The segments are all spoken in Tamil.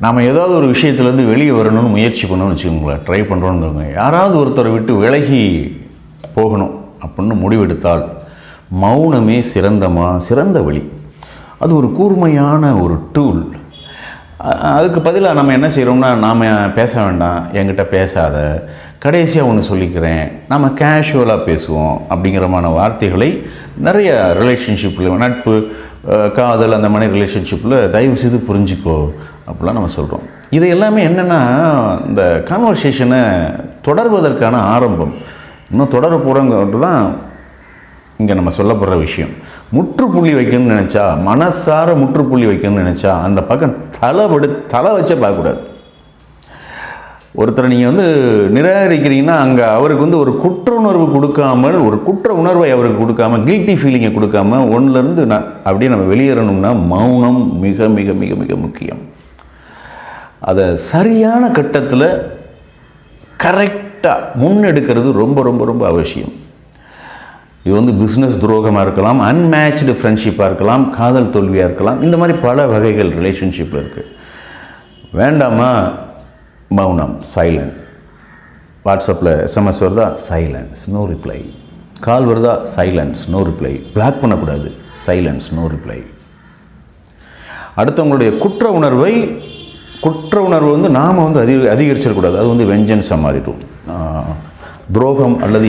நாம் ஏதாவது ஒரு விஷயத்துலேருந்து வெளியே வரணும்னு முயற்சி பண்ணணும்னு வச்சுக்கோங்களேன், ட்ரை பண்ணுறோன்னு யாராவது ஒருத்தரை விட்டு விலகி போகணும் அப்படின்னு முடிவெடுத்தால் மௌனமே சிறந்த வழி. அது ஒரு கூர்மையான ஒரு டூல். அதுக்கு பதிலாக நம்ம என்ன செய்கிறோம்னா, நாம் பேச வேண்டாம், என்கிட்ட பேசாத, கடைசியாக ஒன்று சொல்லிக்கிறேன், நம்ம கேஷுவலாக பேசுவோம் அப்படிங்கிறமான வார்த்தைகளை நிறைய ரிலேஷன்ஷிப்பில், நட்பு, காதல், அந்த மாதிரி ரிலேஷன்ஷிப்பில் தயவு செய்து புரிஞ்சுக்கோ அப்படிலாம் நம்ம சொல்கிறோம். இது எல்லாமே என்னென்னா, இந்த கான்வர்சேஷனை தொடர்வதற்கான ஆரம்பம். இன்னும் தொடர போகிறோங்கிறது தான் இங்கே நம்ம சொல்லப்படுற விஷயம். முற்றுப்புள்ளி வைக்கணும்னு நினச்சா, மனசார முற்றுப்புள்ளி வைக்கணும்னு நினச்சா, அந்த பக்கம் தலை வச்சே பார்க்கக்கூடாது. ஒருத்தரை நீங்கள் நிராகரிக்கிறீங்கன்னா, அங்கே அவருக்கு ஒரு குற்ற உணர்வு கொடுக்காமல், ஒரு குற்ற உணர்வை அவருக்கு கொடுக்காம, கில்ட்டி ஃபீலிங்கை கொடுக்காம, ஒன்றுலேருந்து அப்படியே நம்ம வெளியேறணும்னா மௌனம் மிக மிக மிக மிக முக்கியம். அதை சரியான கட்டத்தில் கரெக்டாக முன்னெடுக்கிறது ரொம்ப ரொம்ப ரொம்ப அவசியம். இது பிஸ்னஸ் துரோகமாக இருக்கலாம், அன்மேட்ச்டு ஃப்ரெண்ட்ஷிப்பாக இருக்கலாம், காதல் தோல்வியாக இருக்கலாம். இந்த மாதிரி பல வகைகள் ரிலேஷன்ஷிப்பில் இருக்குது. வேண்டாமா மௌனம், சைலண்ட். வாட்ஸ்அப்பில் எஸ்எம்எஸ் வருதா, சைலன்ஸ், நோ ரிப்ளை. கால் வருதா, சைலன்ஸ், நோ ரிப்ளை. பிளாக் பண்ணக்கூடாது, சைலன்ஸ், நோ ரிப்ளை. அடுத்தவங்களுடைய குற்ற உணர்வு நாம் அதிகரிச்சிடக்கூடாது. அது வெஞ்சன்ஸாக மாறிடும், துரோகம் அல்லது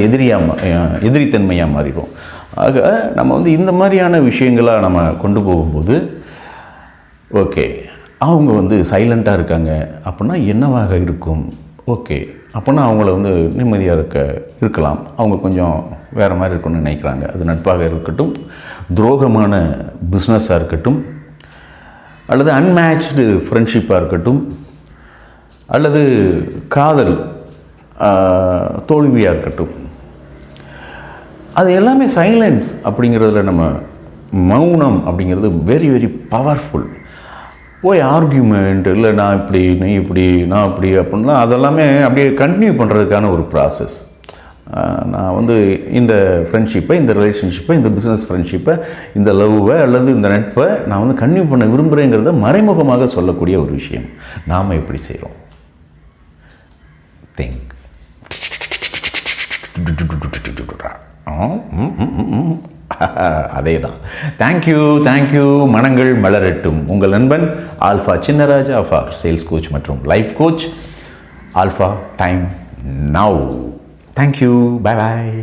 எதிரித்தன்மையாக மாறிடும். ஆக நம்ம இந்த மாதிரியான விஷயங்களாக நம்ம கொண்டு போகும்போது, ஓகே அவங்க சைலண்ட்டாக இருக்காங்க அப்படின்னா என்னவாக இருக்கும், ஓகே அப்படின்னா அவங்கள நிம்மதியாக இருக்கலாம், அவங்க கொஞ்சம் வேறு மாதிரி இருக்குன்னு நினைக்கிறாங்க. அது நட்பாக இருக்கட்டும், துரோகமான பிஸ்னஸாக இருக்கட்டும், அல்லது அன்மேட்ச்டு ஃப்ரெண்ட்ஷிப்பாக இருக்கட்டும், அல்லது காதல் தோல்வியாக இருக்கட்டும், அது எல்லாமே சைலன்ஸ் அப்படிங்கிறதுல நம்ம மௌனம் அப்படிங்கிறது வெரி வெரி பவர்ஃபுல். போய் ஆர்கியூமெண்ட், இல்லை நான் இப்படி, நீ இப்படி, நான் அப்படி அப்படின்னா அதெல்லாமே அப்படியே கண்டினியூ பண்ணுறதுக்கான ஒரு ப்ராசஸ். நான் இந்த ஃப்ரெண்ட்ஷிப்பை, இந்த ரிலேஷன்ஷிப்பை, இந்த பிஸ்னஸ் ஃப்ரெண்ட்ஷிப்பை, இந்த லவ்வை அல்லது இந்த நட்பை நான் கண்டினியூ பண்ண விரும்புகிறேங்கிறத மறைமுகமாக சொல்லக்கூடிய ஒரு விஷயம். நாம் எப்படி செய்கிறோம்? திங்க். அதே தான். தேங்க்யூ. மனங்கள் மலரட்டும். உங்கள் நண்பன் Alpha Chinnaraja for sales coach மற்றும் life coach. Alpha time now. Thank you. Bye பாய்.